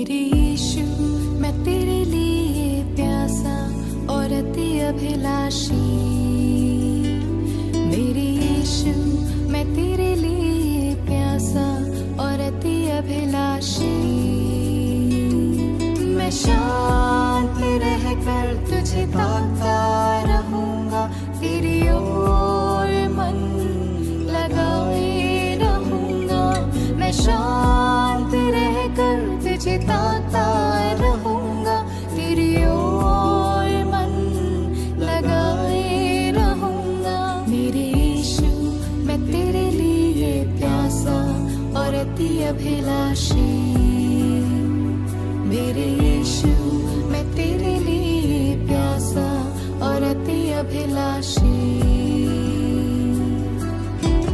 मेरे यीशु मैं तेरे लिए प्यासा और अति अभिलाषी। मेरे यीशु मैं तेरे लिए प्यासा और अति अभिलाषी। मैं शांत रहकर तुझे ताकता रहूंगा, तेरी ओर मन लगाए रहूंगा। मैं शांत रहकर तुझे ताकता रहूंगा, तेरी ओर मन लगाए रहूंगा। मेरे यीशु मैं तेरे लिए प्यासा और अति अभिलाषी। मेरे यीशु मैं तेरे लिए प्यासा और अति अभिलाषी।